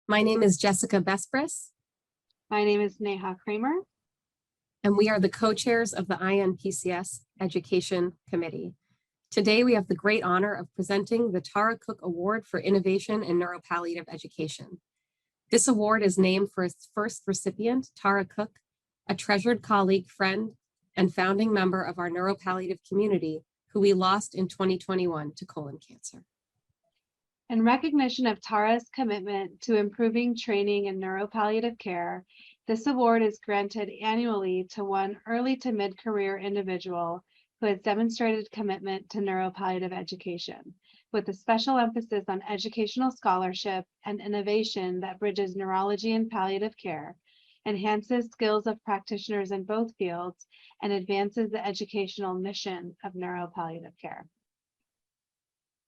My name is Jessica Vespris, My name is Neha Kramer. and we are the co-chairs of the INPCS Education Committee. Today, we have the great honor of presenting the Tara Cook Award for Innovation in Neuropalliative Education. This award is named for its first recipient, Tara Cook, a treasured colleague, friend, and founding member of our neuropalliative community, who we lost in 2021 to colon cancer. In recognition of Tara's commitment to improving training in neuropalliative care, this award is granted annually to one early to mid-career individual who has demonstrated commitment to neuropalliative education, with a special emphasis on educational scholarship and innovation that bridges neurology and palliative care, enhances skills of practitioners in both fields, and advances the educational mission of neuropalliative care.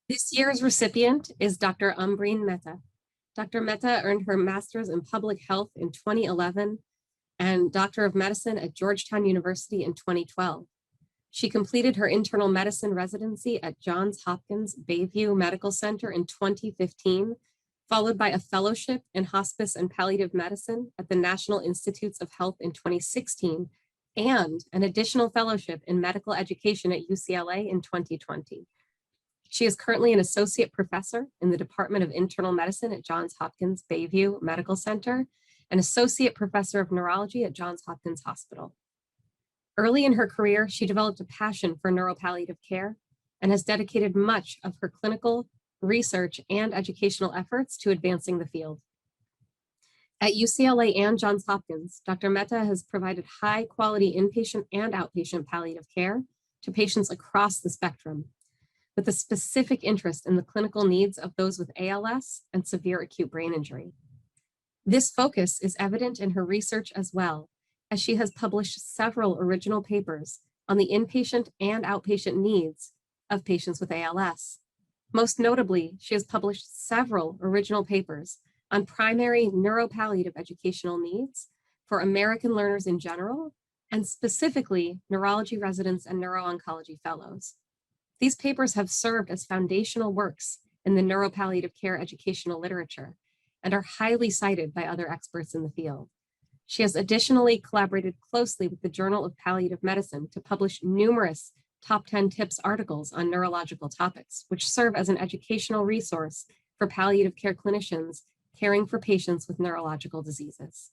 This year's recipient is Dr. Ambereen Mehta. Dr. Mehta earned her master's in public health in 2011 and Doctor of Medicine at Georgetown University in 2012. She completed her internal medicine residency at Johns Hopkins Bayview Medical Center in 2015, followed by a fellowship in hospice and palliative medicine at the National Institutes of Health in 2016, and an additional fellowship in medical education at UCLA in 2020. She is currently an associate professor in the Department of Internal Medicine at Johns Hopkins Bayview Medical Center, and associate professor of neurology at Johns Hopkins Hospital. Early in her career, she developed a passion for neuropalliative care and has dedicated much of her clinical, research, and educational efforts to advancing the field. At UCLA and Johns Hopkins, Dr. Mehta has provided high-quality inpatient and outpatient palliative care to patients across the spectrum, with a specific interest in the clinical needs of those with ALS and severe acute brain injury. This focus is evident in her research as well, as she has published several original papers on the inpatient and outpatient needs of patients with ALS. Most notably, she has published several original papers on primary neuropalliative educational needs for American learners in general, and specifically neurology residents and neuro-oncology fellows. These papers have served as foundational works in the neuropalliative care educational literature and are highly cited by other experts in the field. She has additionally collaborated closely with the Journal of Palliative Medicine to publish numerous top 10 tips articles on neurological topics, which serve as an educational resource for palliative care clinicians caring for patients with neurological diseases.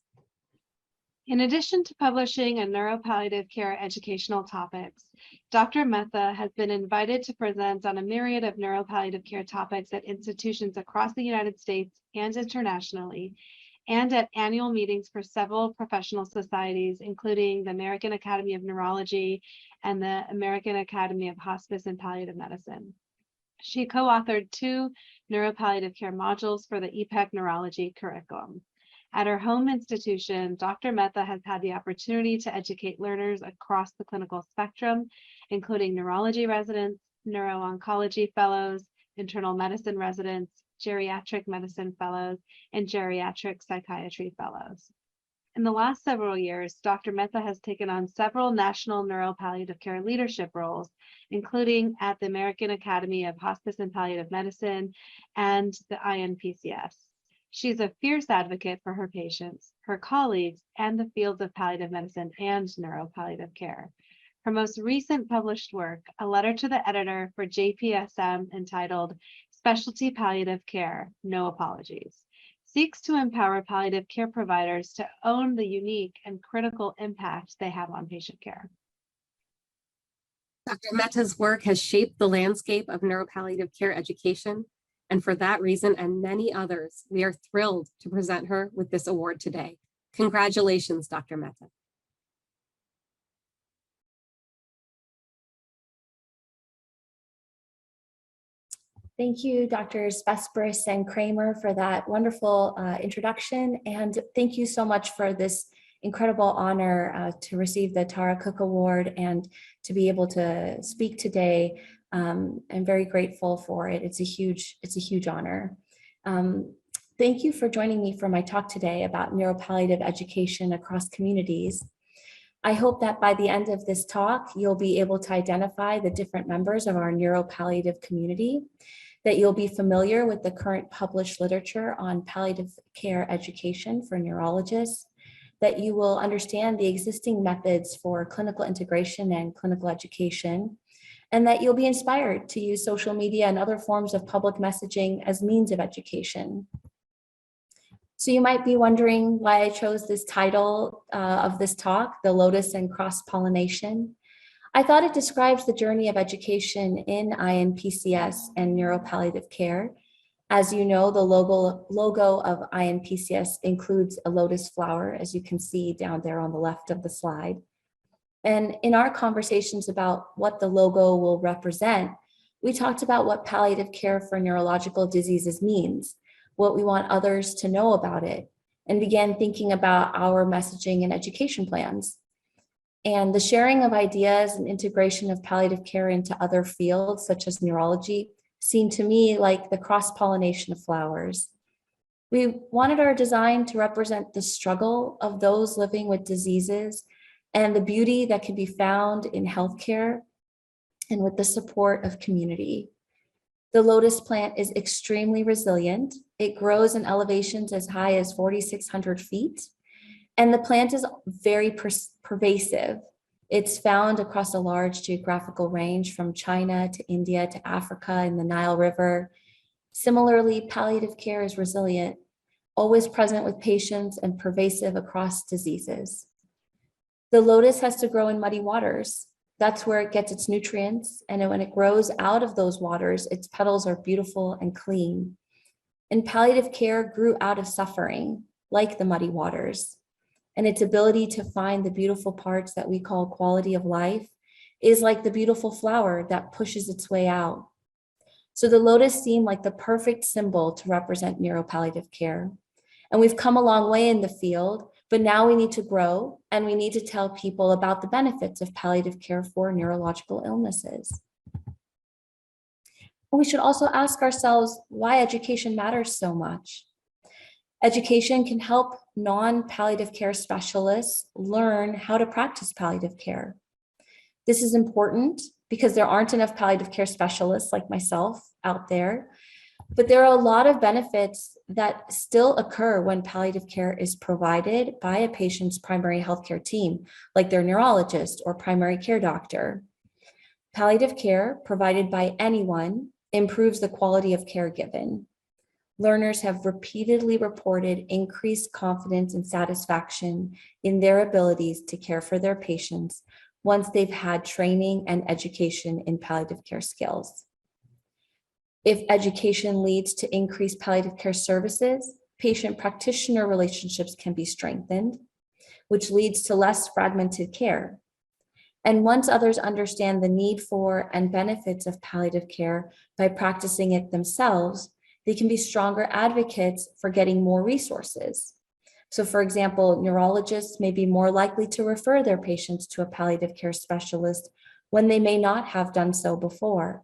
In addition to publishing on neuropalliative care educational topics, Dr. Mehta has been invited to present on a myriad of neuropalliative care topics at institutions across the United States and internationally, and at annual meetings for several professional societies, including the American Academy of Neurology and the American Academy of Hospice and Palliative Medicine. She co-authored 2 neuropalliative care modules for the EPEC neurology curriculum. At her home institution, Dr. Mehta has had the opportunity to educate learners across the clinical spectrum, including neurology residents, neuro-oncology fellows, internal medicine residents, geriatric medicine fellows, and geriatric psychiatry fellows. In the last several years, Dr. Mehta has taken on several national neuropalliative care leadership roles, including at the American Academy of Hospice and Palliative Medicine and the INPCS. She's a fierce advocate for her patients, her colleagues, and the fields of palliative medicine and neuropalliative care. Her most recent published work, a letter to the editor for JPSM entitled Specialty Palliative Care, No Apologies, seeks to empower palliative care providers to own the unique and critical impact they have on patient care. Dr. Mehta's work has shaped the landscape of neuropalliative care education, and for that reason and many others, we are thrilled to present her with this award today. Congratulations, Dr. Mehta. Thank you, Drs. Vespris and Kramer, for that wonderful introduction. And thank you so much for this incredible honor to receive the Tara Cook Award and to be able to speak today. I'm very grateful for it. It's a huge honor. Thank you for joining me for my talk today about neuropalliative education across communities. I hope that by the end of this talk, you'll be able to identify the different members of our neuropalliative community. that you'll be familiar with the current published literature on palliative care education for neurologists, that you will understand the existing methods for clinical integration and clinical education, and that you'll be inspired to use social media and other forms of public messaging as means of education. So you might be wondering why I chose this title of this talk, The Lotus and Cross-Pollination. I thought it describes the journey of education in INPCS and neuropalliative care. As you know, the logo of INPCS includes a lotus flower, as you can see down there on the left of the slide. And in our conversations about what the logo will represent, we talked about what palliative care for neurological diseases means, what we want others to know about it, and began thinking about our messaging and education plans. And the sharing of ideas and integration of palliative care into other fields, such as neurology, seemed to me like the cross-pollination of flowers. We wanted our design to represent the struggle of those living with diseases and the beauty that can be found in healthcare and with the support of community. The lotus plant is extremely resilient. It grows in elevations as high as 4,600 feet. And the plant is very pervasive. It's found across a large geographical range from China to India to Africa and the Nile River. Similarly, palliative care is resilient, always present with patients and pervasive across diseases. The lotus has to grow in muddy waters. That's where it gets its nutrients. And when it grows out of those waters, its petals are beautiful and clean. And palliative care grew out of suffering, like the muddy waters. And its ability to find the beautiful parts that we call quality of life is like the beautiful flower that pushes its way out. So the lotus seemed like the perfect symbol to represent neuropalliative care. And we've come a long way in the field, but now we need to grow and we need to tell people about the benefits of palliative care for neurological illnesses. We should also ask ourselves why education matters so much. Education can help non-palliative care specialists learn how to practice palliative care. This is important because there aren't enough palliative care specialists like myself out there, but there are a lot of benefits that still occur when palliative care is provided by a patient's primary healthcare team, like their neurologist or primary care doctor. Palliative care provided by anyone improves the quality of care given. Learners have repeatedly reported increased confidence and satisfaction in their abilities to care for their patients once they've had training and education in palliative care skills. If education leads to increased palliative care services, patient-practitioner relationships can be strengthened, which leads to less fragmented care. And once others understand the need for and benefits of palliative care by practicing it themselves, they can be stronger advocates for getting more resources. So for example, neurologists may be more likely to refer their patients to a palliative care specialist when they may not have done so before.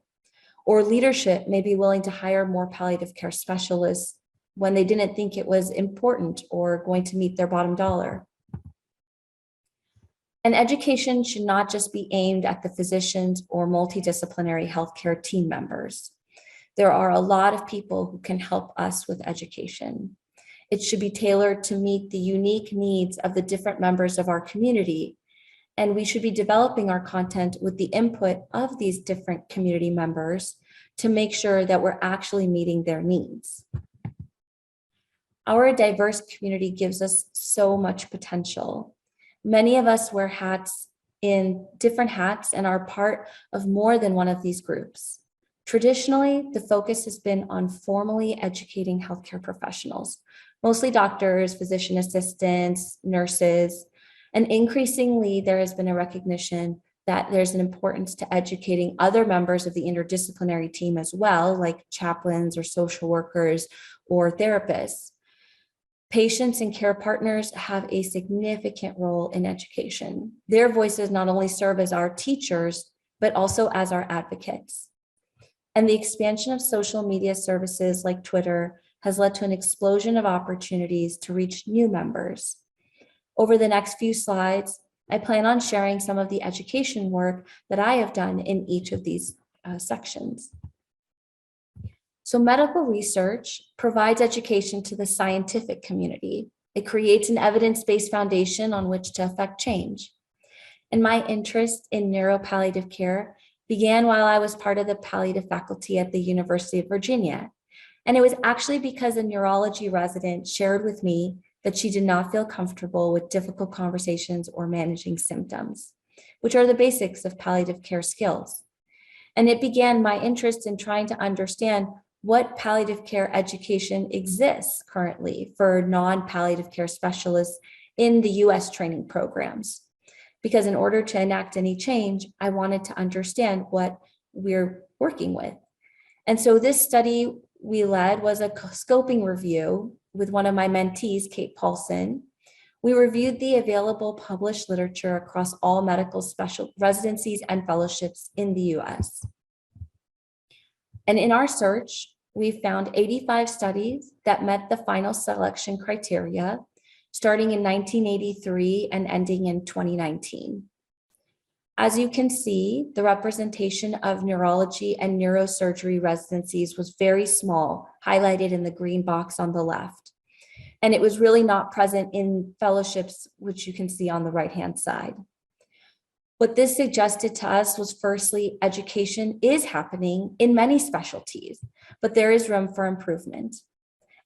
Or leadership may be willing to hire more palliative care specialists when they didn't think it was important or going to meet their bottom dollar. And education should not just be aimed at the physicians or multidisciplinary healthcare team members. There are a lot of people who can help us with education. It should be tailored to meet the unique needs of the different members of our community. And we should be developing our content with the input of these different community members to make sure that we're actually meeting their needs. Our diverse community gives us so much potential. Many of us wear different hats and are part of more than one of these groups. Traditionally, the focus has been on formally educating healthcare professionals, mostly doctors, physician assistants, nurses, and increasingly there has been a recognition that there's an importance to educating other members of the interdisciplinary team as well, like chaplains or social workers or therapists. Patients and care partners have a significant role in education. Their voices not only serve as our teachers, but also as our advocates. And the expansion of social media services like Twitter has led to an explosion of opportunities to reach new members. Over the next few slides, I plan on sharing some of the education work that I have done in each of these sections. So medical research provides education to the scientific community. It creates an evidence-based foundation on which to affect change. And my interest in neuropalliative care began while I was part of the palliative faculty at the University of Virginia. And it was actually because a neurology resident shared with me that she did not feel comfortable with difficult conversations or managing symptoms, which are the basics of palliative care skills. And it began my interest in trying to understand what palliative care education exists currently for non-palliative care specialists in the US training programs. Because in order to enact any change, I wanted to understand what we're working with. And so this study we led was a scoping review with one of my mentees, Kate Paulson. We reviewed the available published literature across all medical special residencies and fellowships in the US. And in our search, we found 85 studies that met the final selection criteria, starting in 1983 and ending in 2019. As you can see, the representation of neurology and neurosurgery residencies was very small, highlighted in the green box on the left. And it was really not present in fellowships, which you can see on the right-hand side. What this suggested to us was, firstly, education is happening in many specialties, but there is room for improvement.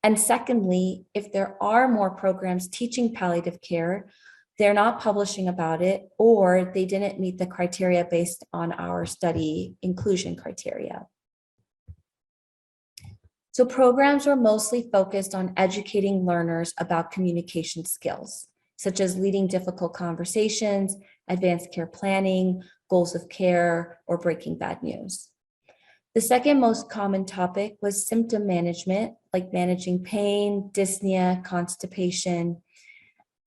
And secondly, if there are more programs teaching palliative care, they're not publishing about it, or they didn't meet the criteria based on our study inclusion criteria. So programs were mostly focused on educating learners about communication skills, such as leading difficult conversations, advanced care planning, goals of care, or breaking bad news. The second most common topic was symptom management, like managing pain, dyspnea, constipation.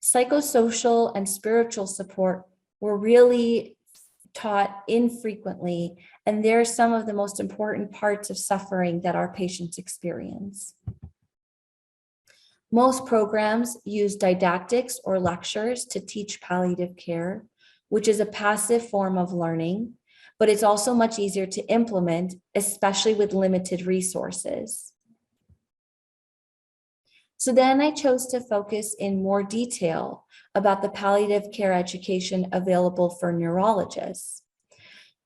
Psychosocial and spiritual support were really taught infrequently, and they're some of the most important parts of suffering that our patients experience. Most programs use didactics or lectures to teach palliative care, which is a passive form of learning, but it's also much easier to implement, especially with limited resources. So then I chose to focus in more detail about the palliative care education available for neurologists.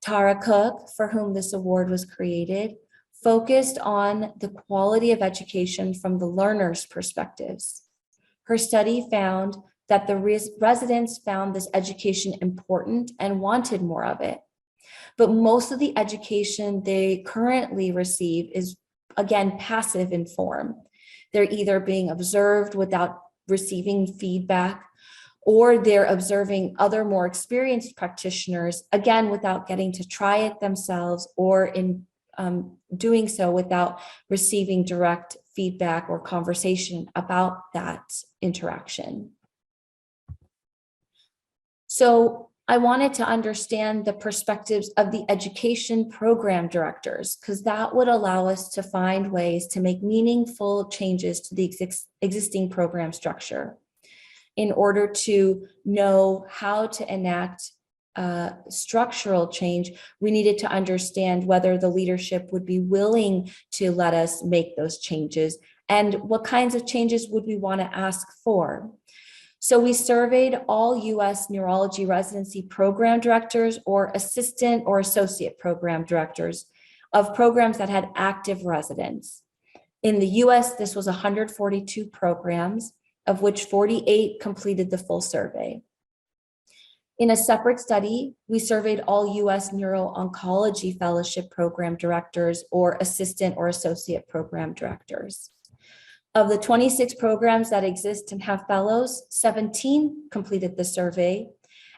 Tara Cook, for whom this award was created, focused on the quality of education from the learner's perspectives. Her study found that the residents found this education important and wanted more of it. But most of the education they currently receive is, again, passive in form. They're either being observed without receiving feedback, or they're observing other more experienced practitioners, again, without getting to try it themselves, or in doing so without receiving direct feedback or conversation about that interaction. So I wanted to understand the perspectives of the education program directors, because that would allow us to find ways to make meaningful changes to the existing program structure in order to know how to enact structural change. We needed to understand whether the leadership would be willing to let us make those changes, and what kinds of changes would we want to ask for. So we surveyed all US neurology residency program directors or assistant or associate program directors of programs that had active residents. In the US, this was 142 programs, of which 48 completed the full survey. In a separate study, we surveyed all US neuro-oncology fellowship program directors or assistant or associate program directors. Of the 26 programs that exist and have fellows, 17 completed the survey.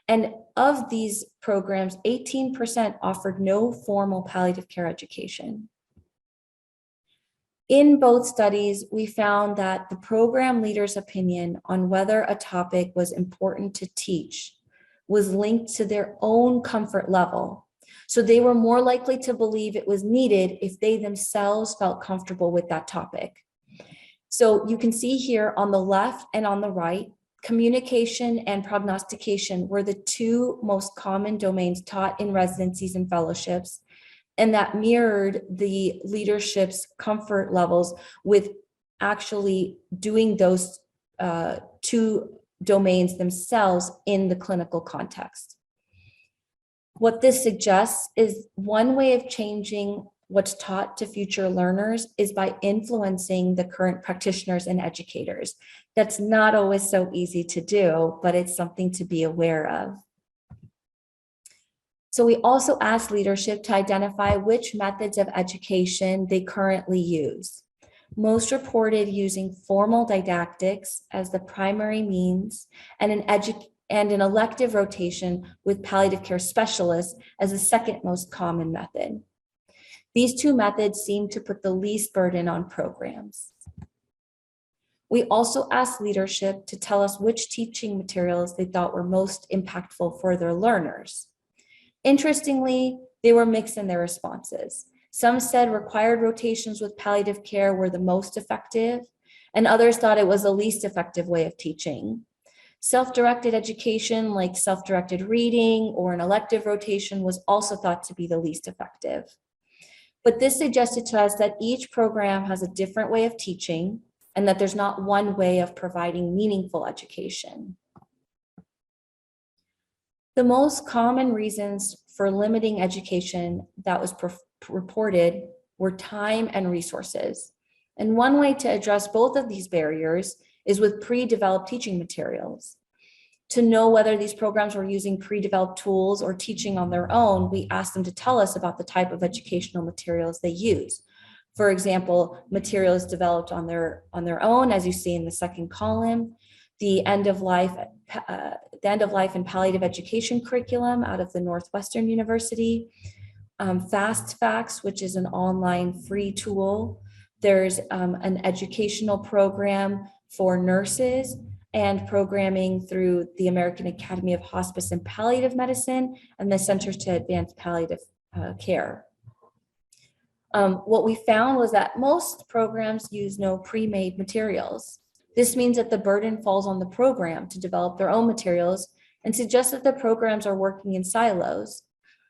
And of these programs, 18% offered no formal palliative care education. In both studies, we found that the program leader's opinion on whether a topic was important to teach was linked to their own comfort level. So they were more likely to believe it was needed if they themselves felt comfortable with that topic. So you can see here on the left and on the right, communication and prognostication were the two most common domains taught in residencies and fellowships. And that mirrored the leadership's comfort levels with actually doing those two domains themselves in the clinical context. What this suggests is one way of changing what's taught to future learners is by influencing the current practitioners and educators. That's not always so easy to do, but it's something to be aware of. So we also asked leadership to identify which methods of education they currently use. Most reported using formal didactics as the primary means and an elective rotation with palliative care specialists as the second most common method. These two methods seem to put the least burden on programs. We also asked leadership to tell us which teaching materials they thought were most impactful for their learners. Interestingly, they were mixed in their responses. Some said required rotations with palliative care were the most effective, and others thought it was the least effective way of teaching. Self-directed education, like self-directed reading or an elective rotation, was also thought to be the least effective. But this suggested to us that each program has a different way of teaching and that there's not one way of providing meaningful education. The most common reasons for limiting education that was reported were time and resources. And one way to address both of these barriers is with pre-developed teaching materials. To know whether these programs were using pre-developed tools or teaching on their own, we asked them to tell us about the type of educational materials they use. For example, materials developed on their own, as you see in the second column, the end of life and palliative education curriculum out of the Northwestern University, Fast Facts, which is an online free tool. There's an educational program for nurses and programming through the American Academy of Hospice and Palliative Medicine and the Centers to Advance Palliative Care. What we found was that most programs use no pre-made materials. This means that the burden falls on the program to develop their own materials and suggests that the programs are working in silos.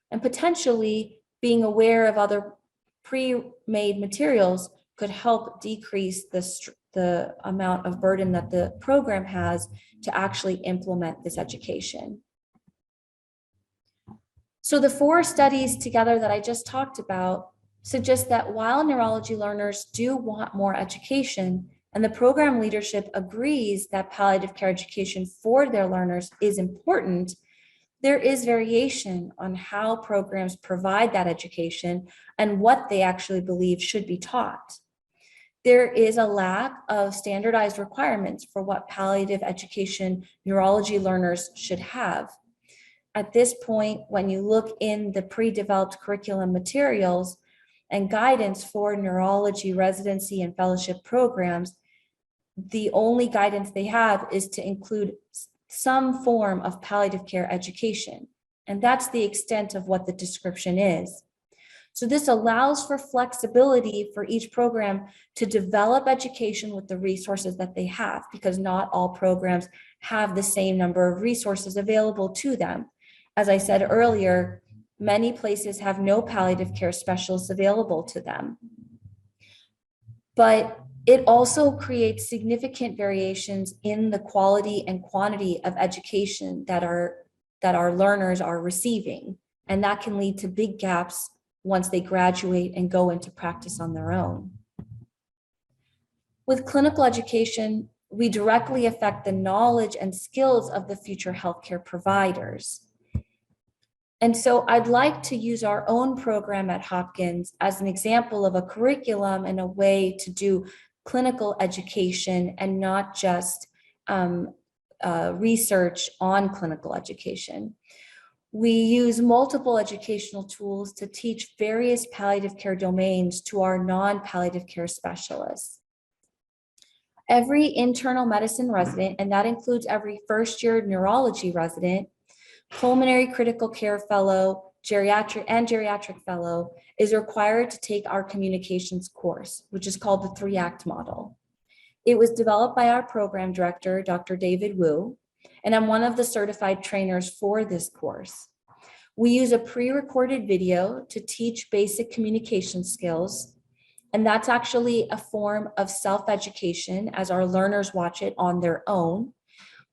And potentially being aware of other pre-made materials could help decrease the amount of burden that the program has to actually implement this education. So the 4 studies together that I just talked about suggest that while neurology learners do want more education, and the program leadership agrees that palliative care education for their learners is important, there is variation on how programs provide that education and what they actually believe should be taught. There is a lack of standardized requirements for what palliative education neurology learners should have. At this point, when you look in the pre-developed curriculum materials and guidance for neurology residency and fellowship programs, the only guidance they have is to include some form of palliative care education. And that's the extent of what the description is. So this allows for flexibility for each program to develop education with the resources that they have, because not all programs have the same number of resources available to them. As I said earlier, many places have no palliative care specialists available to them. But it also creates significant variations in the quality and quantity of education that our learners are receiving. And that can lead to big gaps once they graduate and go into practice on their own. With clinical education, we directly affect the knowledge and skills of the future healthcare providers. And so I'd like to use our own program at Hopkins as an example of a curriculum and a way to do clinical education and not just research on clinical education. We use multiple educational tools to teach various palliative care domains to our non-palliative care specialists. Every internal medicine resident, and that includes every first-year neurology resident, pulmonary critical care fellow, geriatric fellow, is required to take our communications course, which is called the 3-Act model. It was developed by our program director, Dr. David Wu, and I'm one of the certified trainers for this course. We use a pre-recorded video to teach basic communication skills. And that's actually a form of self-education as our learners watch it on their own.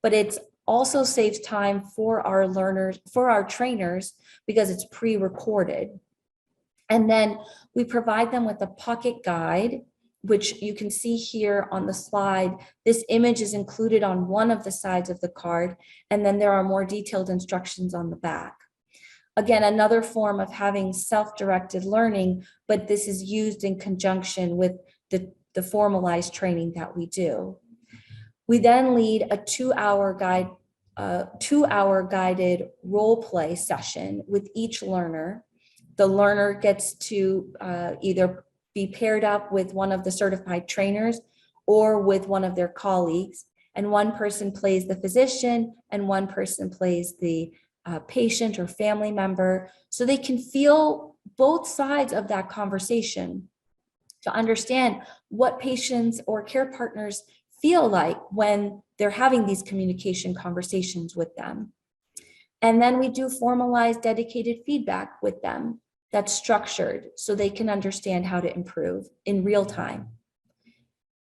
But it also saves time for our learners, for our trainers, because it's pre-recorded. And then we provide them with a pocket guide, which you can see here on the slide. This image is included on one of the sides of the card, and then there are more detailed instructions on the back. Again, another form of having self-directed learning, but this is used in conjunction with the formalized training that we do. We then lead a 2-hour guided role play session with each learner. The learner gets to either be paired up with one of the certified trainers or with one of their colleagues, and one person plays the physician and one person plays the patient or family member, so they can feel both sides of that conversation to understand what patients or care partners feel like when they're having these communication conversations with them. And then we do formalized dedicated feedback with them that's structured so they can understand how to improve in real time.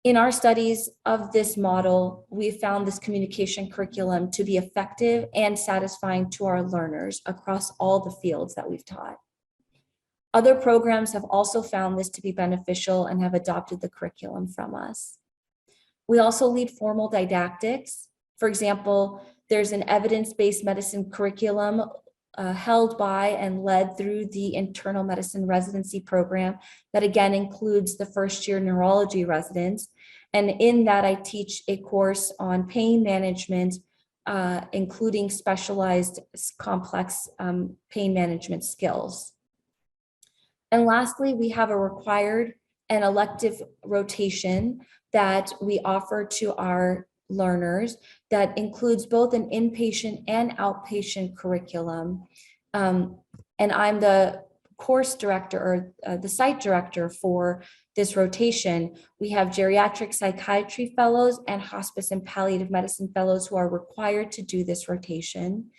In our studies of this model, we found this communication curriculum to be effective and satisfying to our learners across all the fields that we've taught. Other programs have also found this to be beneficial and have adopted the curriculum from us. We also lead formal didactics. For example, there's an evidence-based medicine curriculum held by and led through the internal medicine residency program that again includes the first-year neurology residents. And in that, I teach a course on pain management, including specialized complex pain management skills. And lastly, we have a required and elective rotation that we offer to our learners that includes both an inpatient and outpatient curriculum. And I'm the course director or the site director for this rotation. We have geriatric psychiatry fellows and hospice and palliative medicine fellows who are required to do this rotation.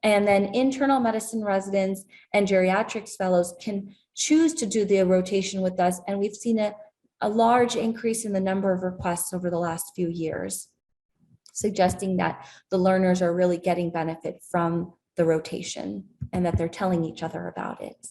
And then internal medicine residents and geriatrics fellows can choose to do the rotation with us. And we've seen a large increase in the number of requests over the last few years, suggesting that the learners are really getting benefit from the rotation and that they're telling each other about it.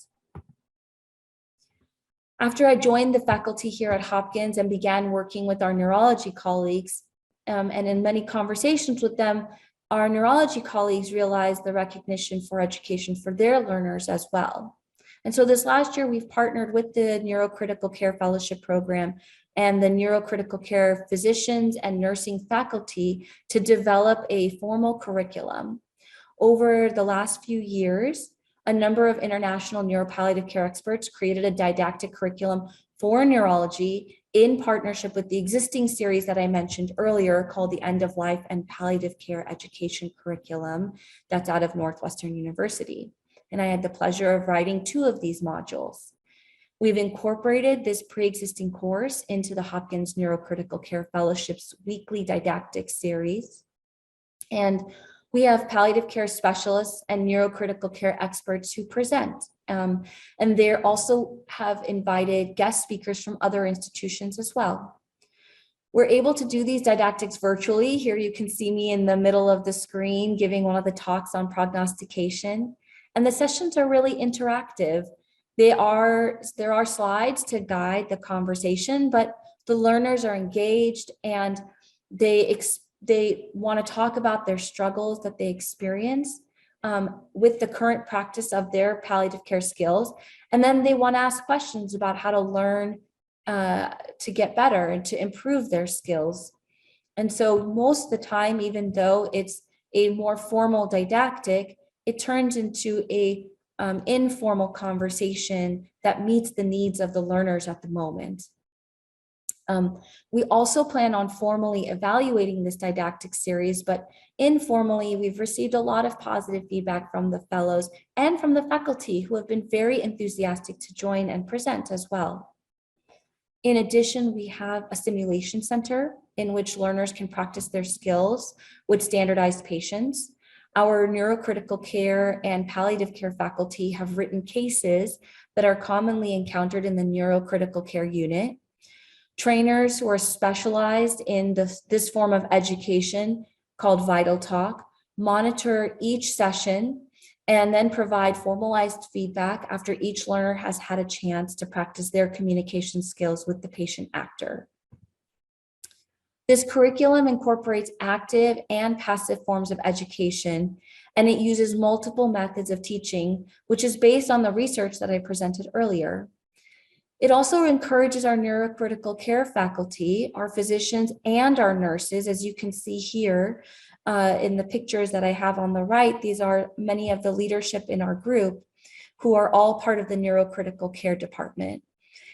After I joined the faculty here at Hopkins and began working with our neurology colleagues, and in many conversations with them, our neurology colleagues realized the recognition for education for their learners as well. And so this last year, we've partnered with the Neurocritical Care Fellowship Program and the Neurocritical Care physicians and nursing faculty to develop a formal curriculum. Over the last few years, a number of international neuropalliative care experts created a didactic curriculum for neurology in partnership with the existing series that I mentioned earlier called the End of Life and Palliative Care Education Curriculum that's out of Northwestern University. And I had the pleasure of writing 2 of these modules. We've incorporated this pre-existing course into the Hopkins Neurocritical Care Fellowship's weekly didactic series. And we have palliative care specialists and neurocritical care experts who present. And they also have invited guest speakers from other institutions as well. We're able to do these didactics virtually. Here you can see me in the middle of the screen giving one of the talks on prognostication. And the sessions are really interactive. There are slides to guide the conversation, but the learners are engaged and they want to talk about their struggles that they experience with the current practice of their palliative care skills. And then they want to ask questions about how to learn to get better and to improve their skills. And so most of the time, even though it's a more formal didactic, it turns into a informal conversation that meets the needs of the learners at the moment. We also plan on formally evaluating this didactic series, but informally, we've received a lot of positive feedback from the fellows and from the faculty who have been very enthusiastic to join and present as well. In addition, we have a simulation center in which learners can practice their skills with standardized patients. Our neurocritical care and palliative care faculty have written cases that are commonly encountered in the neurocritical care unit. Trainers who are specialized in this form of education called Vital Talk monitor each session and then provide formalized feedback after each learner has had a chance to practice their communication skills with the patient actor. This curriculum incorporates active and passive forms of education, and it uses multiple methods of teaching, which is based on the research that I presented earlier. It also encourages our neurocritical care faculty, our physicians, and our nurses, as you can see here in the pictures that I have on the right. These are many of the leadership in our group who are all part of the neurocritical care department.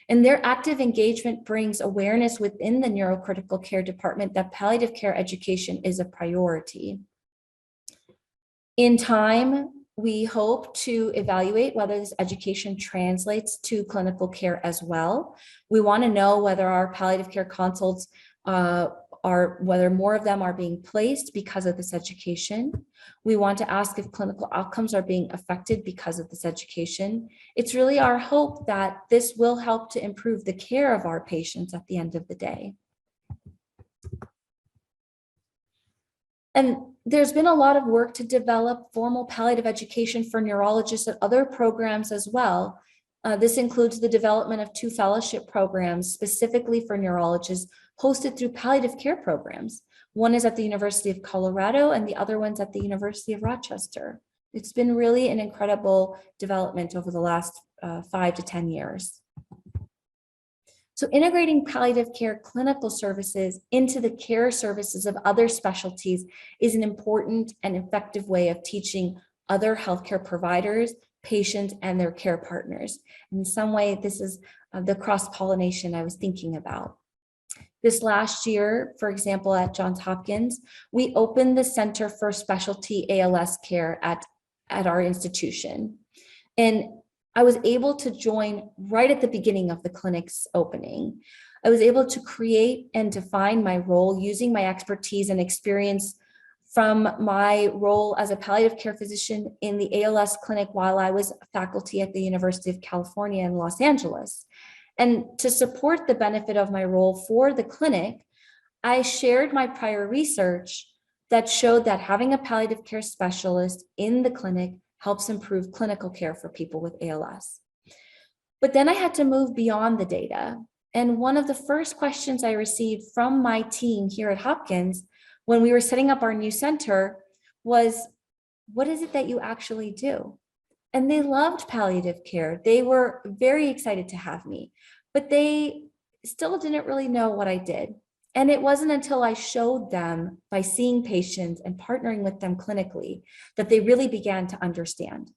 And their active engagement brings awareness within the neurocritical care department that palliative care education is a priority. In time, we hope to evaluate whether this education translates to clinical care as well. We want to know whether our palliative care consults whether more of them are being placed because of this education. We want to ask if clinical outcomes are being affected because of this education. It's really our hope that this will help to improve the care of our patients at the end of the day. And there's been a lot of work to develop formal palliative education for neurologists and other programs as well. This includes the development of 2 fellowship programs specifically for neurologists hosted through palliative care programs. One is at the University of Colorado and the other one's at the University of Rochester. It's been really an incredible development over the last 5 to 10 years. So integrating palliative care clinical services into the care services of other specialties is an important and effective way of teaching other healthcare providers, patients, and their care partners. In some way, this is the cross-pollination I was thinking about. This last year, for example, at Johns Hopkins, we opened the Center for Specialty ALS Care at our institution. And I was able to join right at the beginning of the clinic's opening. I was able to create and define my role using my expertise and experience from my role as a palliative care physician in the ALS clinic while I was faculty at the University of California in Los Angeles. And to support the benefit of my role for the clinic, I shared my prior research that showed that having a palliative care specialist in the clinic helps improve clinical care for people with ALS. But then I had to move beyond the data. And one of the first questions I received from my team here at Hopkins when we were setting up our new center was, what is it that you actually do? And they loved palliative care. They were very excited to have me, but they still didn't really know what I did. And it wasn't until I showed them by seeing patients and partnering with them clinically that they really began to understand.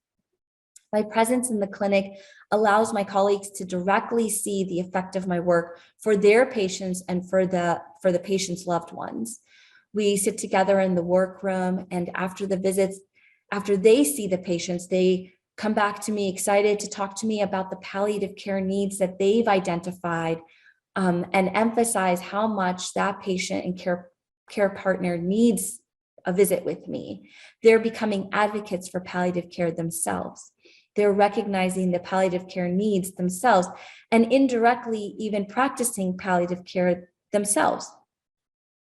My presence in the clinic allows my colleagues to directly see the effect of my work for their patients and for the patients' loved ones. We sit together in the workroom, and after the visits, after they see the patients, they come back to me excited to talk to me about the palliative care needs that they've identified, and emphasize how much that patient and care partner needs a visit with me. They're becoming advocates for palliative care themselves. They're recognizing the palliative care needs themselves and indirectly even practicing palliative care themselves.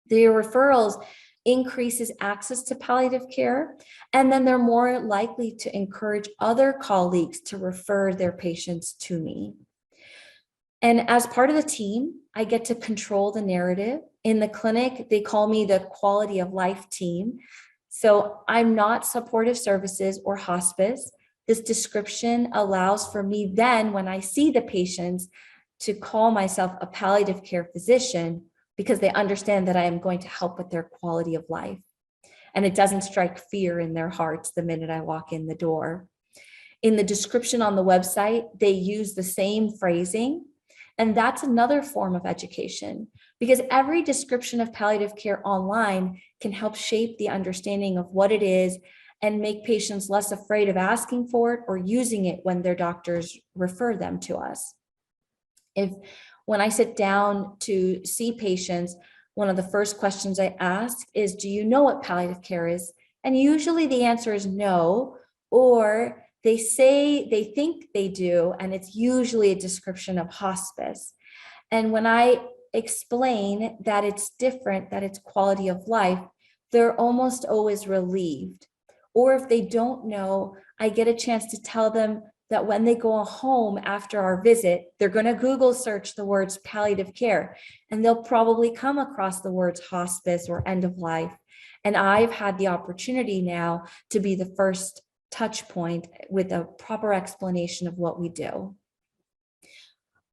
Their referrals increases access to palliative care, and then they're more likely to encourage other colleagues to refer their patients to me. And as part of the team, I get to control the narrative. In the clinic, they call me the quality of life team. So I'm not supportive services or hospice. This description allows for me then, when I see the patients, to call myself a palliative care physician because they understand that I am going to help with their quality of life. And it doesn't strike fear in their hearts the minute I walk in the door. In the description on the website, they use the same phrasing. And that's another form of education, because every description of palliative care online can help shape the understanding of what it is and make patients less afraid of asking for it or using it when their doctors refer them to us. When I sit down to see patients, one of the first questions I ask is, do you know what palliative care is? And usually the answer is no, or they say they think they do, and it's usually a description of hospice. And when I explain that it's different, that it's quality of life, they're almost always relieved. Or if they don't know, I get a chance to tell them that when they go home after our visit, they're going to Google search the words palliative care, and they'll probably come across the words hospice or end of life. And I've had the opportunity now to be the first touch point with a proper explanation of what we do.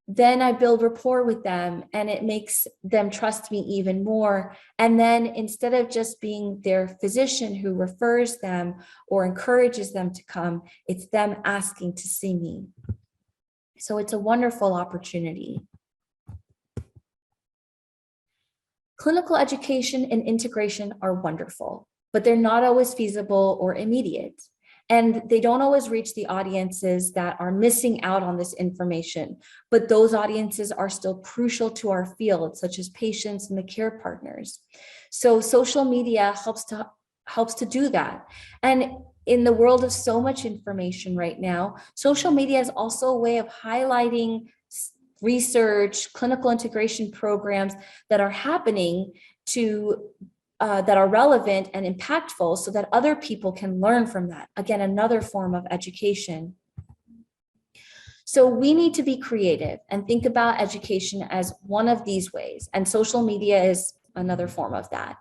Then I build rapport with them, and it makes them trust me even more. And then instead of just being their physician who refers them or encourages them to come, it's them asking to see me. So it's a wonderful opportunity. Clinical education and integration are wonderful, but they're not always feasible or immediate. And they don't always reach the audiences that are missing out on this information, but those audiences are still crucial to our field, such as patients and the care partners. So social media helps to do that. And in the world of so much information right now, social media is also a way of highlighting research, clinical integration programs that are happening that are relevant and impactful so that other people can learn from that. Again, another form of education. So we need to be creative and think about education as one of these ways, and social media is another form of that.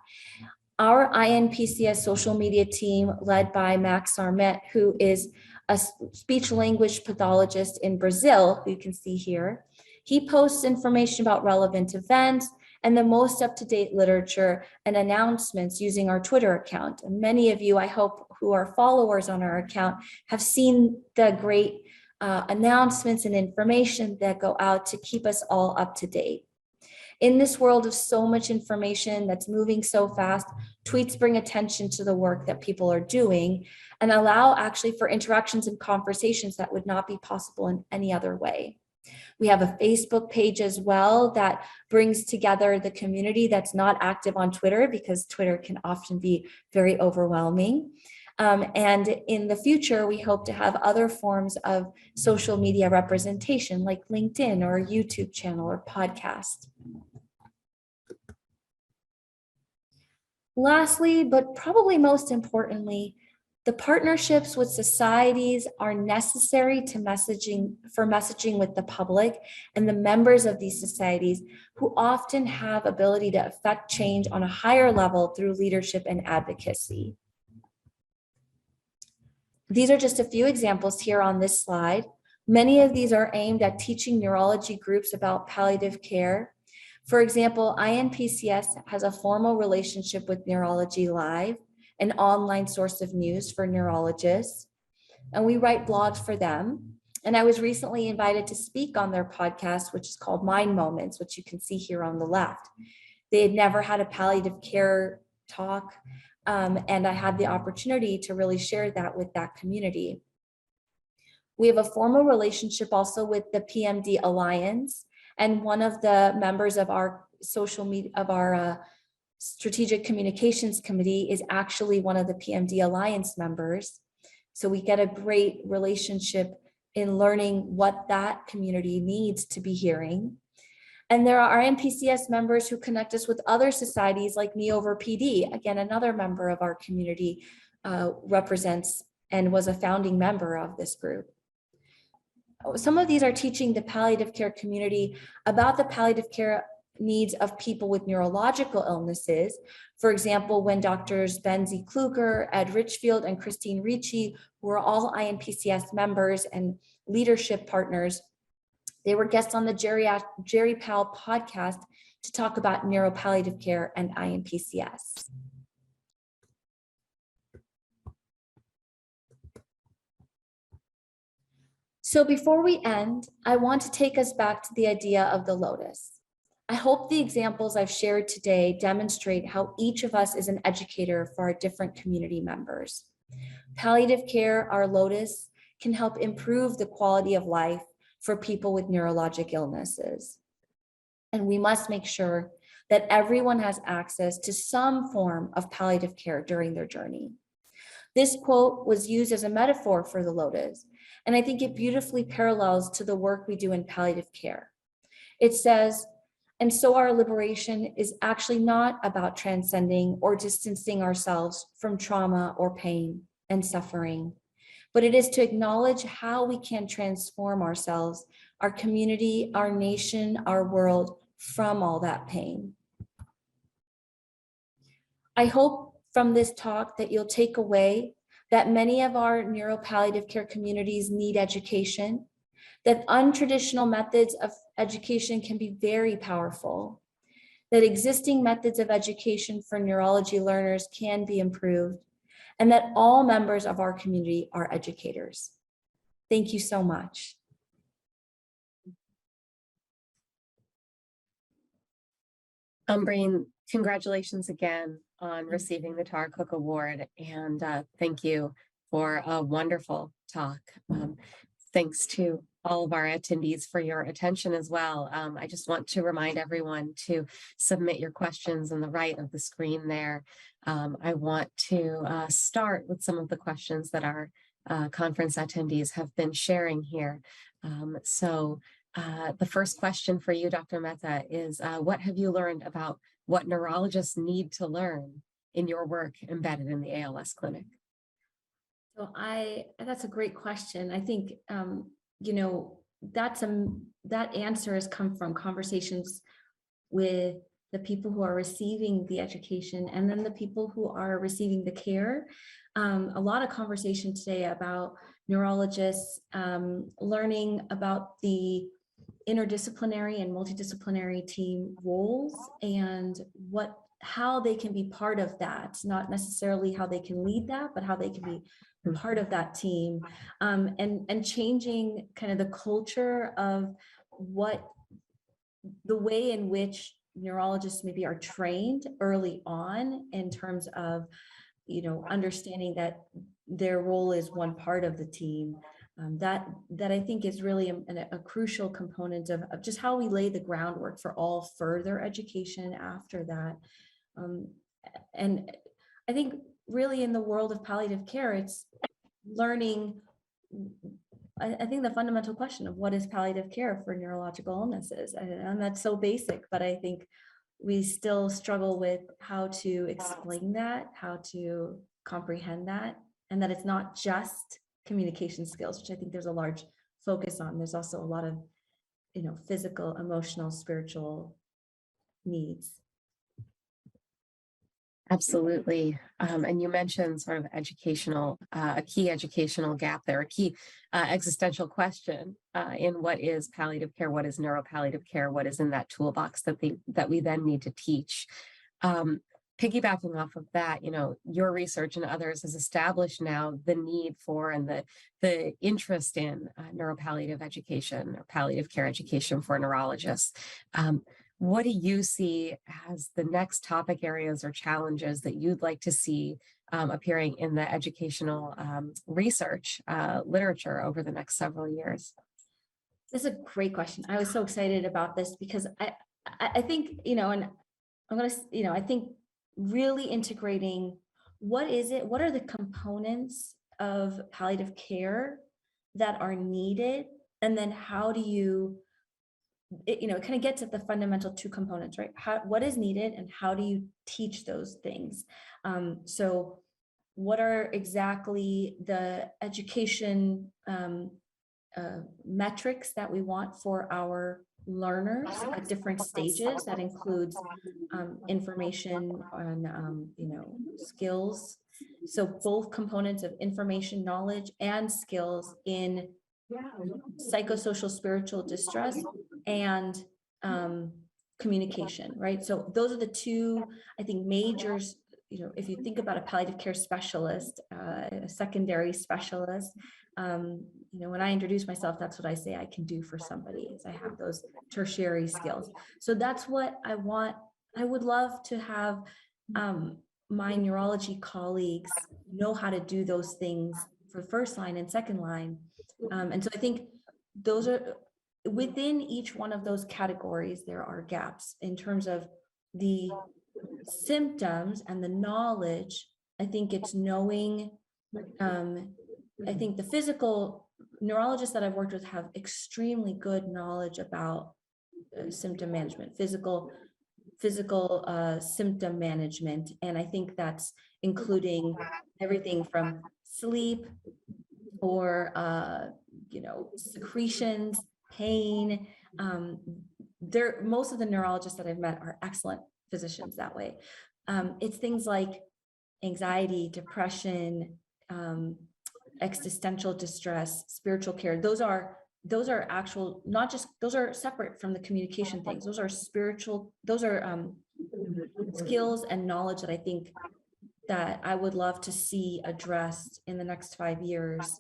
Our INPCS social media team, led by Max Armet, who is a speech language pathologist in Brazil, who you can see here, he posts information about relevant events and the most up-to-date literature and announcements using our Twitter account. And many of you, I hope, who are followers on our account have seen the great announcements and information that go out to keep us all up to date. In this world of so much information that's moving so fast, tweets bring attention to the work that people are doing and allow actually for interactions and conversations that would not be possible in any other way. We have a Facebook page as well that brings together the community that's not active on Twitter, because Twitter can often be very overwhelming. And in the future, we hope to have other forms of social media representation like LinkedIn or a YouTube channel or podcast. Lastly, but probably most importantly, the partnerships with societies are necessary to messaging with the public and the members of these societies, who often have ability to affect change on a higher level through leadership and advocacy. These are just a few examples here on this slide. Many of these are aimed at teaching neurology groups about palliative care. For example, INPCS has a formal relationship with Neurology Live, an online source of news for neurologists, and we write blogs for them. And I was recently invited to speak on their podcast, which is called Mind Moments, which you can see here on the left. They had never had a palliative care talk, and I had the opportunity to really share that with that community. We have a formal relationship also with the PMD Alliance, and one of the members of our social media, of our Strategic Communications Committee, is actually one of the PMD Alliance members. So we get a great relationship in learning what that community needs to be hearing. And there are INPCS members who connect us with other societies like Me Over PD. Again, another member of our community represents and was a founding member of this group. Some of these are teaching the palliative care community about the palliative care needs of people with neurological illnesses. For example, when Drs. Benzie Kluger, Ed Richfield, and Christine Ricci, who are all INPCS members and leadership partners, they were guests on the Jerry Powell podcast to talk about neuropalliative care and INPCS. So before we end, I want to take us back to the idea of the Lotus. I hope the examples I've shared today demonstrate how each of us is an educator for our different community members. Palliative care, our Lotus, can help improve the quality of life for people with neurologic illnesses. And we must make sure that everyone has access to some form of palliative care during their journey. This quote was used as a metaphor for the Lotus, and I think it beautifully parallels to the work we do in palliative care. It says, and so our liberation is actually not about transcending or distancing ourselves from trauma or pain and suffering, but it is to acknowledge how we can transform ourselves, our community, our nation, our world from all that pain. I hope from this talk that you'll take away that many of our neuropalliative care communities need education, that untraditional methods of education can be very powerful, that existing methods of education for neurology learners can be improved, and that all members of our community are educators. Thank you so much. Ambereen, congratulations again on receiving the Tara Cook Award, and thank you for a wonderful talk. Thanks to all of our attendees for your attention as well. I just want to remind everyone to submit your questions on the right of the screen there. I want to start with some of the questions that our conference attendees have been sharing here. The first question for you, Dr. Mehta, is what have you learned about what neurologists need to learn in your work embedded in the ALS clinic? So that's a great question. I think, you know, that answer has come from conversations with the people who are receiving the education and then the people who are receiving the care. A lot of conversation today about neurologists learning about the interdisciplinary and multidisciplinary team roles and how they can be part of that, not necessarily how they can lead that, but how they can be part of that team, and changing kind of the culture of the way in which neurologists maybe are trained early on in terms of, you know, understanding that their role is one part of the team. That I think is really a crucial component of just how we lay the groundwork for all further education after that. And I think really in the world of palliative care, it's learning, I think the fundamental question of what is palliative care for neurological illnesses, and that's so basic, but I think we still struggle with how to explain that, how to comprehend that, and that it's not just communication skills, which I think there's a large focus on. There's also a lot of, you know, physical, emotional, spiritual needs. Absolutely. And you mentioned sort of educational, a key educational gap there, a key existential question in what is palliative care, what is neuropalliative care, what is in that toolbox that we then need to teach. Piggybacking off of that, you know, your research and others has established now the need for and the interest in neuropalliative education or palliative care education for neurologists. What do you see as the next topic areas or challenges that you'd like to see appearing in the educational research literature over the next several years? This is a great question. I was so excited about this because I think, you know, and I'm going to, you know, I think really integrating what are the components of palliative care that are needed, and then how do you, you know, it kind of gets at the fundamental two components, right? What is needed and how do you teach those things? So what are exactly the education metrics that we want for our learners at different stages? That includes information on, you know, skills. So both components of information, knowledge, and skills in psychosocial spiritual distress and communication, right? So those are the two, I think, majors. You know, if you think about a palliative care specialist, a secondary specialist, you know, when I introduce myself, that's what I say I can do for somebody, is I have those tertiary skills. So that's what I want. I would love to have my neurology colleagues know how to do those things for first line and second line. And so I think those are, within each one of those categories, there are gaps in terms of the symptoms and the knowledge. I think it's knowing I think the physical neurologists that I've worked with have extremely good knowledge about symptom management, physical symptom management. And I think that's including everything from sleep or, secretions, pain. Most of the neurologists that I've met are excellent physicians that way. It's things like anxiety, depression, existential distress, spiritual care. Those are actual, not just, those are separate from the communication things. Those are spiritual, those are skills and knowledge that I think that I would love to see addressed in the next 5 years,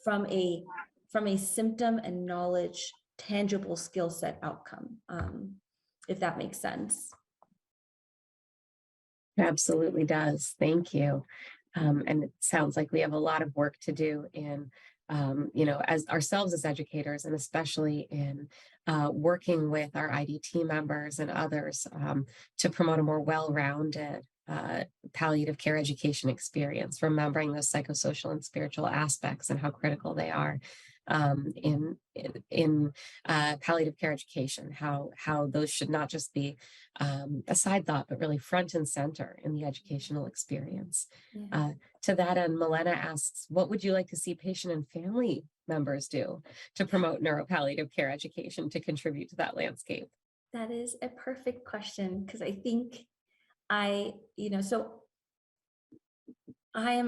from a symptom and knowledge, tangible skill set outcome, if that makes sense. It absolutely does. Thank you. And it sounds like we have a lot of work to do in, as ourselves as educators, and especially in working with our IDT members and others to promote a more well-rounded palliative care education experience, remembering those psychosocial and spiritual aspects and how critical they are in palliative care education, how those should not just be a side thought, but really front and center in the educational experience. Yeah. To that end, Milena asks, what would you like to see patient and family members do to promote neuropalliative care education to contribute to that landscape? That is a perfect question, because I think so I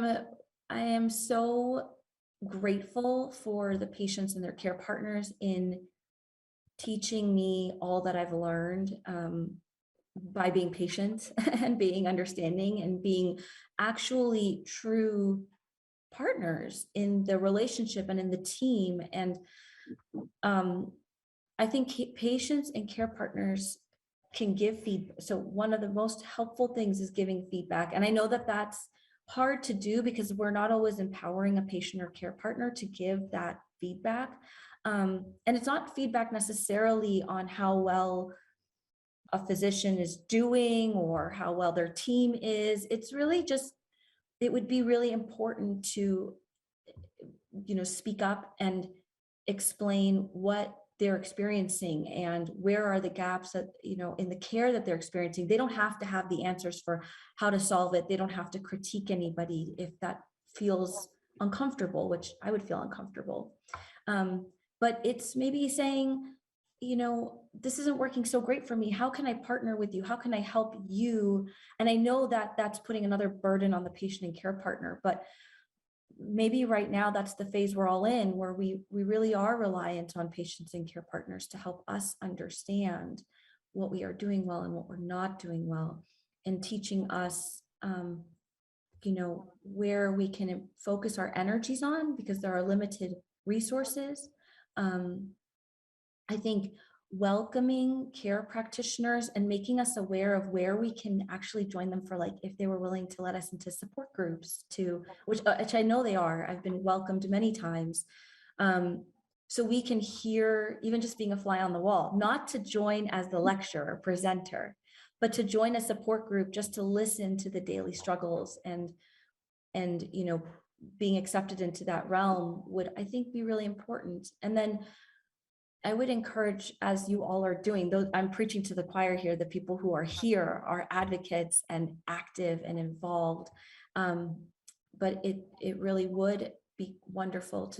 am so grateful for the patients and their care partners in teaching me all that I've learned by being patient and being understanding and being actually true partners in the relationship and in the team. And I think patients and care partners can give feedback. So one of the most helpful things is giving feedback. And I know that that's hard to do because we're not always empowering a patient or care partner to give that feedback. And it's not feedback necessarily on how well a physician is doing or how well their team is. It's really just, it would be really important to, speak up and explain what they're experiencing and where are the gaps that, in the care that they're experiencing. They don't have to have the answers for how to solve it. They don't have to critique anybody if that feels uncomfortable, which I would feel uncomfortable. But it's maybe saying, this isn't working so great for me. How can I partner with you? How can I help you? And I know that that's putting another burden on the patient and care partner, but maybe right now that's the phase we're all in, where we really are reliant on patients and care partners to help us understand what we are doing well and what we're not doing well, and teaching us, where we can focus our energies on, because there are limited resources. I think welcoming care practitioners and making us aware of where we can actually join them for, like, if they were willing to let us into support groups too, which I know they are. I've been welcomed many times. So we can hear, even just being a fly on the wall, not to join as the lecturer or presenter, but to join a support group just to listen to the daily struggles, and being accepted into that realm would, I think, be really important. And then I would encourage, as you all are doing, though I'm preaching to the choir here, the people who are here are advocates and active and involved. But it really would be wonderful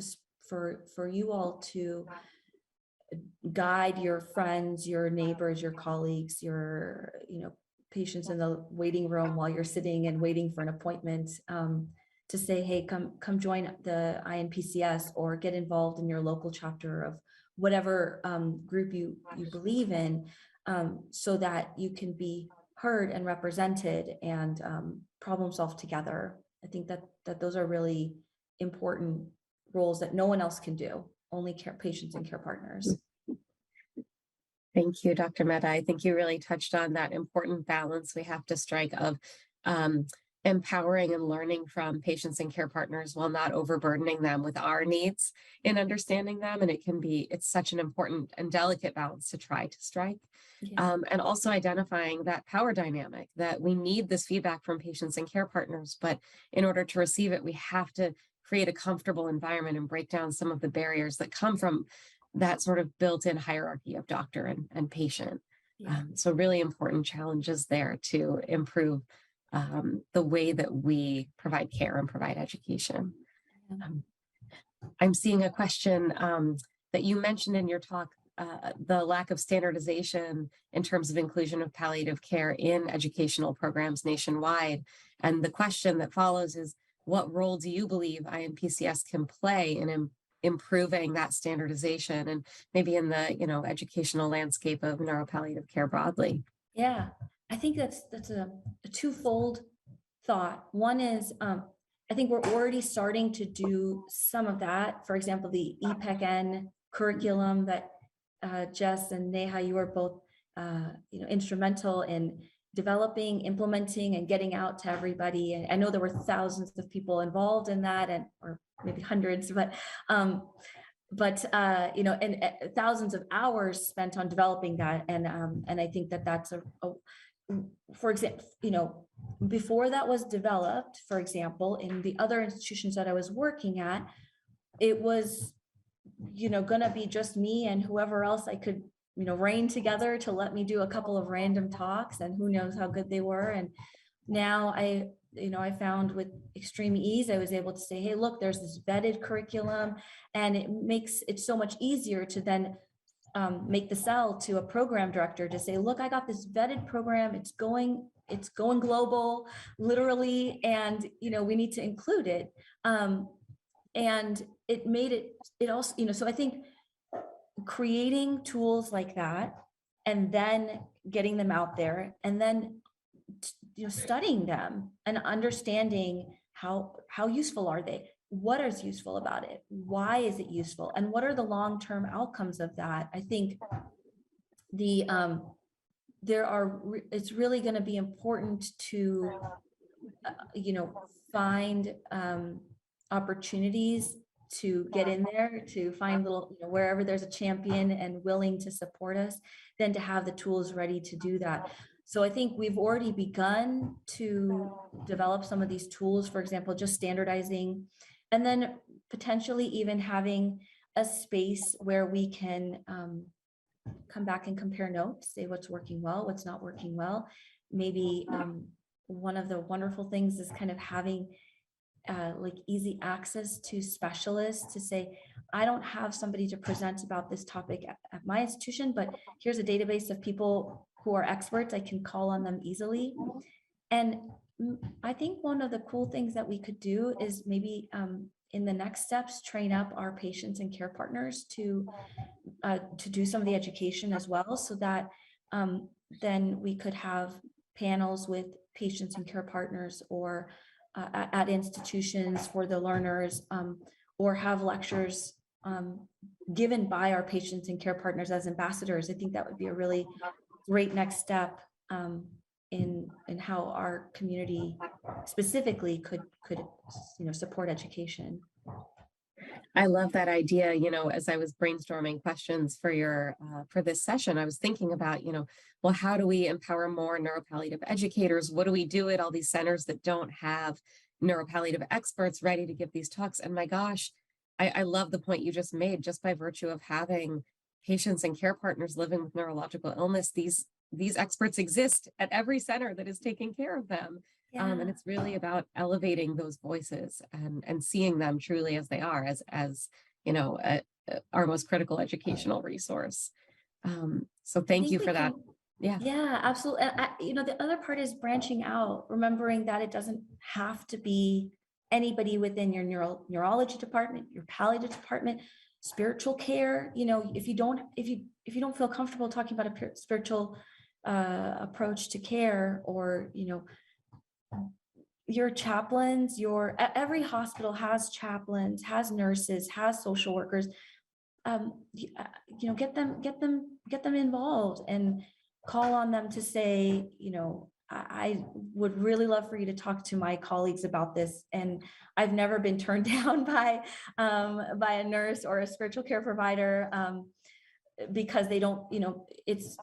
for you all to guide your friends, your neighbors, your colleagues, your patients in the waiting room while you're sitting and waiting for an appointment, to say, hey, come join the INPCS, or get involved in your local chapter of whatever group you believe in, so that you can be heard and represented and problem solve together. I think that those are really important roles that no one else can do, only patients and care partners. Thank you, Dr. Mehta. I think you really touched on that important balance we have to strike of empowering and learning from patients and care partners while not overburdening them with our needs in understanding them. And it's such an important and delicate balance to try to strike. Yeah. And also identifying that power dynamic that we need this feedback from patients and care partners, but in order to receive it, we have to create a comfortable environment and break down some of the barriers that come from that sort of built-in hierarchy of doctor and patient. Yeah. So really important challenges there to improve the way that we provide care and provide education. I'm seeing a question that you mentioned in your talk, the lack of standardization in terms of inclusion of palliative care in educational programs nationwide. And the question that follows is, what role do you believe INPCS can play in improving that standardization and maybe in the educational landscape of neuropalliative care broadly? Yeah, I think that's a twofold thought. One is, I think we're already starting to do some of that. For example, the EPECN curriculum that Jess and Neha, you were both instrumental in developing, implementing, and getting out to everybody. And I know there were thousands of people involved in that, or maybe hundreds, but thousands of hours spent on developing that. And I think that that's for example, before that was developed, for example, in the other institutions that I was working at, it was, gonna be just me and whoever else I could, rein together to let me do a couple of random talks, and who knows how good they were. And now I found with extreme ease, I was able to say, hey, look, there's this vetted curriculum, and it makes it so much easier to then make the sell to a program director to say, look, I got this vetted program. It's going global, literally, and we need to include it. And it made it also, so I think creating tools like that, and then getting them out there, and then studying them and understanding how useful are they, what is useful about it, why is it useful, and what are the long-term outcomes of that. I think it's really going to be important to find opportunities to get in there, to find little, wherever there's a champion and willing to support us, then to have the tools ready to do that. So I think we've already begun to develop some of these tools, for example, just standardizing, and then potentially even having a space where we can come back and compare notes, say what's working well, what's not working well. Maybe one of the wonderful things is kind of having like easy access to specialists to say, I don't have somebody to present about this topic at my institution, but here's a database of people who are experts. I can call on them easily. And I think one of the cool things that we could do is maybe in the next steps, train up our patients and care partners to do some of the education as well, so that then we could have panels with patients and care partners, or at institutions for the learners, or have lectures given by our patients and care partners as ambassadors. I think that would be a really great next step in how our community specifically could support education. I love that idea. As I was brainstorming questions for this session, I was thinking about, well, how do we empower more neuropalliative educators? What do we do at all these centers that don't have neuropalliative experts ready to give these talks? And my gosh, I love the point you just made. Just by virtue of having patients and care partners living with neurological illness, these experts exist at every center that is taking care of them. Yeah. And it's really about elevating those voices and seeing them truly as they are, as our most critical educational resource. So thank you for that. Yeah, absolutely. And the other part is branching out, remembering that it doesn't have to be anybody within your neurology department, your palliative department, spiritual care. If you don't feel comfortable talking about a spiritual approach to care, or your chaplains, every hospital has chaplains, has nurses, has social workers. Get them involved, and call on them to say, I would really love for you to talk to my colleagues about this. And I've never been turned down by a nurse or a spiritual care provider because they don't, it's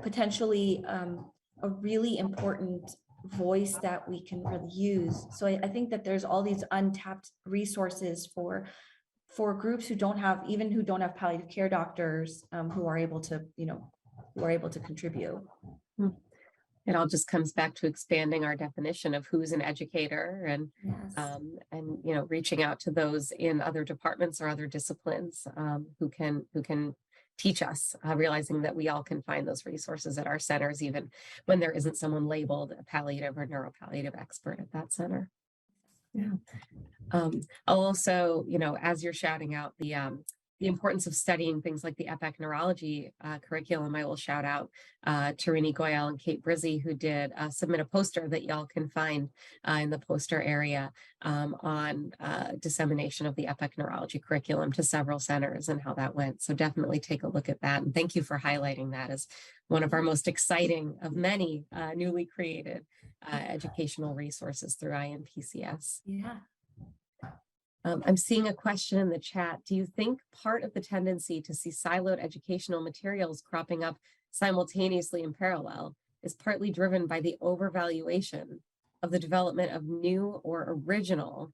potentially a really important voice that we can really use. So I think that there's all these untapped resources for groups who don't have palliative care doctors who are able to, contribute. It all just comes back to expanding our definition of who's an educator and Yes. reaching out to those in other departments or other disciplines who can teach us, realizing that we all can find those resources at our centers, even when there isn't someone labeled a palliative or neuropalliative expert at that center. Yeah. I'll also, as you're shouting out the importance of studying things like the epic neurology curriculum, I will shout out Tarini Goyal and Kate Brizzi, who did submit a poster that y'all can find in the poster area on dissemination of the epic neurology curriculum to several centers and how that went. So definitely take a look at that. And thank you for highlighting that as one of our most exciting of many newly created educational resources through INPCS. Yeah. I'm seeing a question in the chat. Do you think part of the tendency to see siloed educational materials cropping up simultaneously in parallel is partly driven by the overvaluation of the development of new or original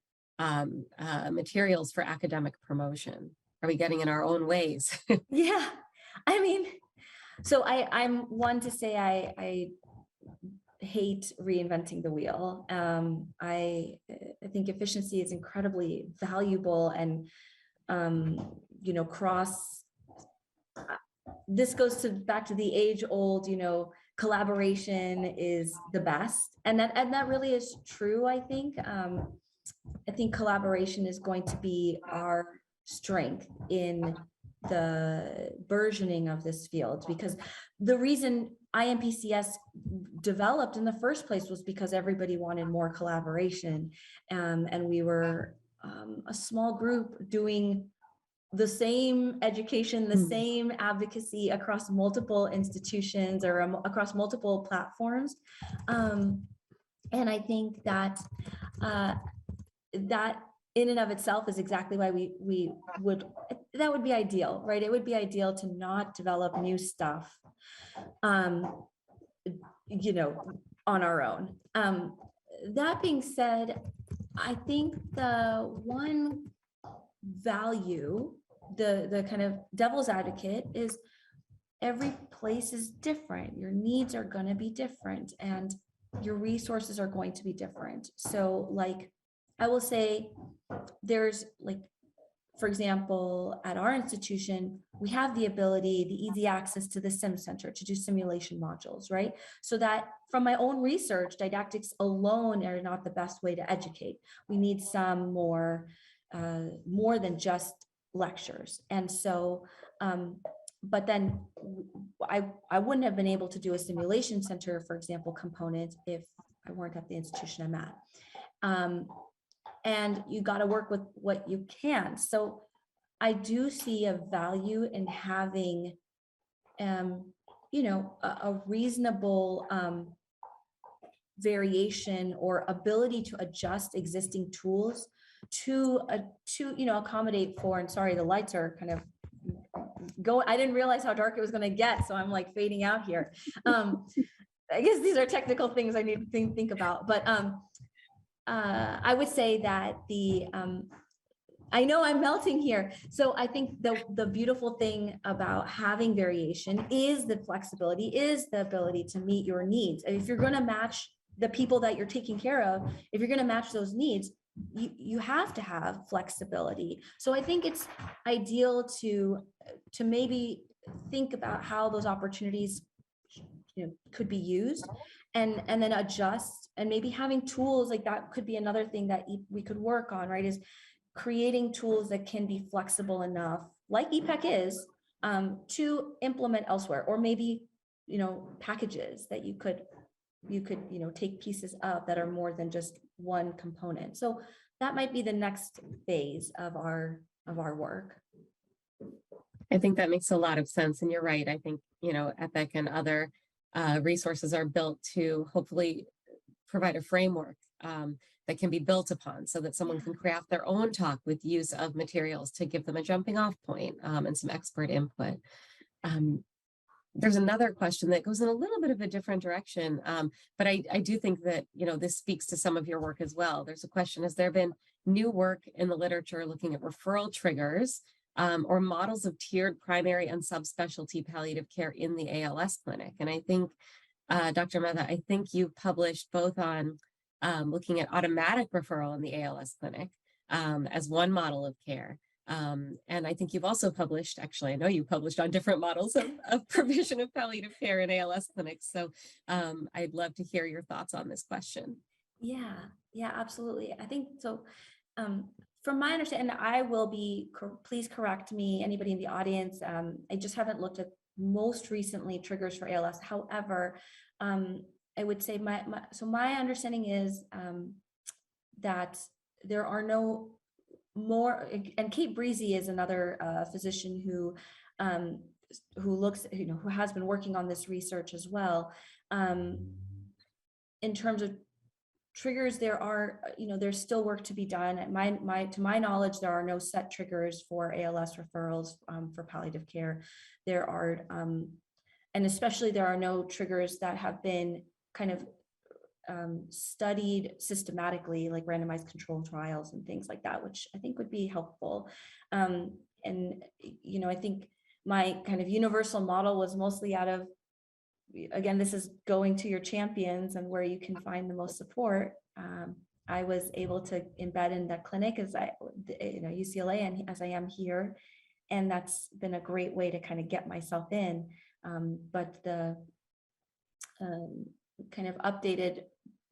materials for academic promotion? Are we getting in our own ways? Yeah. I mean, so I'm one to say I hate reinventing the wheel. I think efficiency is incredibly valuable, and this goes back to the age-old, collaboration is the best, and that really is true. I think collaboration is going to be our strength in the burgeoning of this field, because the reason INPCS developed in the first place was because everybody wanted more collaboration, and we were a small group doing the same education, the same advocacy across multiple institutions or across multiple platforms, and I think that that in and of itself is exactly why that would be ideal, right? It would be ideal to not develop new stuff, on our own. That being said, I think the one value, the kind of devil's advocate, is every place is different. Your needs are going to be different, and your resources are going to be different. So, like, I will say there's, like, for example, at our institution, we have the ability, the easy access to the Sim Center to do simulation modules, right? So that from my own research, didactics alone are not the best way to educate. We need some more than just lectures. And so, but then I wouldn't have been able to do a simulation center, for example, component if I weren't at the institution I'm at. And you got to work with what you can. So I do see a value in having, a reasonable variation or ability to adjust existing tools to accommodate for, and sorry, the lights are kind of going, I didn't realize how dark it was going to get, so I'm like fading out here. I guess these are technical things I need to think about, but I would say that I know I'm melting here. So I think the beautiful thing about having variation is the flexibility, is the ability to meet your needs. And if you're going to match the people that you're taking care of, if you're going to match those needs, you have to have flexibility. So I think it's ideal to maybe think about how those opportunities could be used, and then adjust, and maybe having tools like that could be another thing that we could work on, right? Is creating tools that can be flexible enough, like EPEC is, to implement elsewhere, or maybe packages that you could take pieces of that are more than just one component. So that might be the next phase of our work. I think that makes a lot of sense, and you're right. I think EPIC and other resources are built to hopefully provide a framework that can be built upon so that someone can craft their own talk with use of materials to give them a jumping off point and some expert input. There's another question that goes in a little bit of a different direction, but I do think that, this speaks to some of your work as well. There's a question, has there been new work in the literature looking at referral triggers or models of tiered primary and subspecialty palliative care in the ALS clinic? And I think, Dr. Mehta, I think you've published both on looking at automatic referral in the ALS clinic as one model of care. And I think you've also published, actually, I know you published on different models of provision of palliative care in ALS clinics. So I'd love to hear your thoughts on this question. Yeah, absolutely. I think so. From my understanding, I will be, please correct me, anybody in the audience. I just haven't looked at most recently triggers for ALS. However, I would say my understanding is that there are no more, and Kate Breezy is another physician who looks, who has been working on this research as well. In terms of triggers, there are, there's still work to be done. To my knowledge, there are no set triggers for ALS referrals for palliative care. There are, and especially there are no triggers that have been kind of studied systematically, like randomized control trials and things like that, which I think would be helpful. And, I think my kind of universal model was mostly out of, again, this is going to your champions and where you can find the most support. I was able to embed in that clinic as UCLA, and as I am here. And that's been a great way to kind of get myself in. But the kind of updated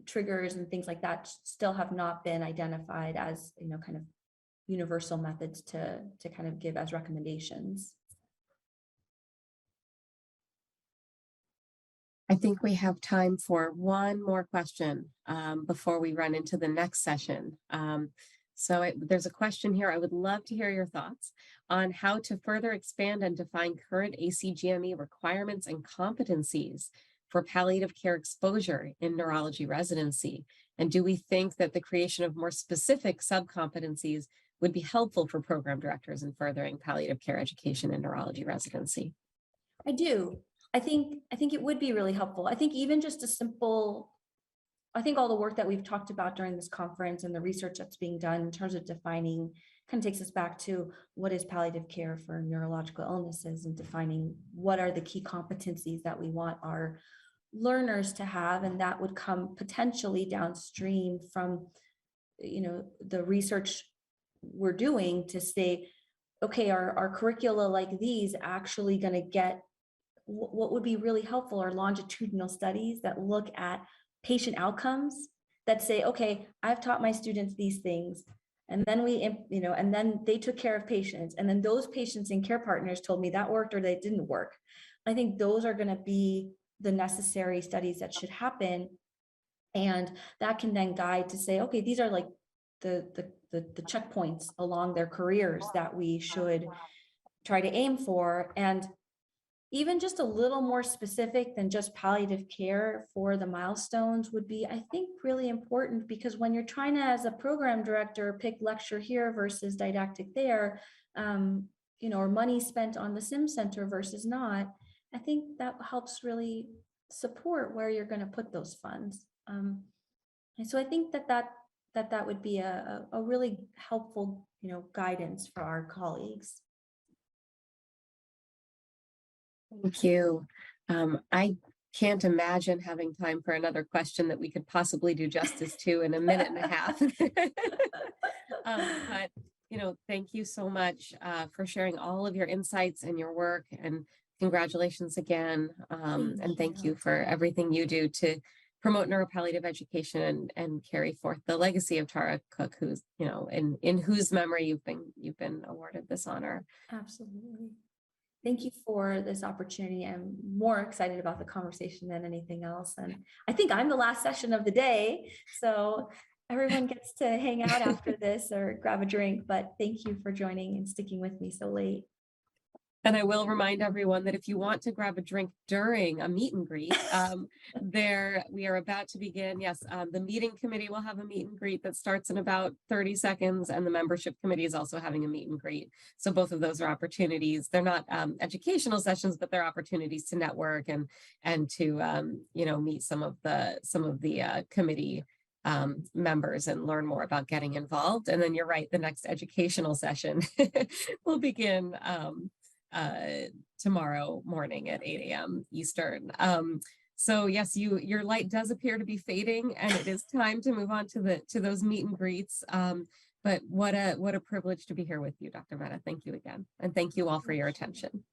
triggers and things like that still have not been identified as, kind of universal methods to kind of give as recommendations. I think we have time for one more question before we run into the next session. There's a question here. I would love to hear your thoughts on how to further expand and define current ACGME requirements and competencies for palliative care exposure in neurology residency. And do we think that the creation of more specific subcompetencies would be helpful for program directors in furthering palliative care education in neurology residency? I do. I think it would be really helpful. I think even just I think all the work that we've talked about during this conference and the research that's being done in terms of defining kind of takes us back to what is palliative care for neurological illnesses and defining what are the key competencies that we want our learners to have. And that would come potentially downstream from, the research we're doing to say, okay, are curricula like these actually going to get, what would be really helpful are longitudinal studies that look at patient outcomes that say, okay, I've taught my students these things, and then and then they took care of patients, and then those patients and care partners told me that worked or they didn't work. I think those are going to be the necessary studies that should happen, and that can then guide to say, okay, these are like the checkpoints along their careers that we should try to aim for. And even just a little more specific than just palliative care for the milestones would be, I think, really important, because when you're trying to, as a program director, pick lecture here versus didactic there, or money spent on the sim center versus not, I think that helps really support where you're going to put those funds. And so I think that would be a really helpful, guidance for our colleagues. Thank you. I can't imagine having time for another question that we could possibly do justice to in a minute and a half. But, thank you so much for sharing all of your insights and your work, and congratulations again. And thank you for everything you do to promote neuropalliative education and carry forth the legacy of Tara Cook, who's, in whose memory you've been awarded this honor. Absolutely. Thank you for this opportunity. I'm more excited about the conversation than anything else. And I think I'm the last session of the day, so everyone gets to hang out after this or grab a drink, but thank you for joining and sticking with me so late. And I will remind everyone that if you want to grab a drink during a meet and greet, we are about to begin. Yes, the meeting committee will have a meet and greet that starts in about 30 seconds, and the membership committee is also having a meet and greet. So both of those are opportunities. They're not educational sessions, but they're opportunities to network and to meet some of the committee members and learn more about getting involved. And then you're right, the next educational session will begin tomorrow morning at 8 a.m. Eastern. So yes, your light does appear to be fading, and it is time to move on to those meet and greets. But what a privilege to be here with you, Dr. Mehta. Thank you again, and thank you all for your attention.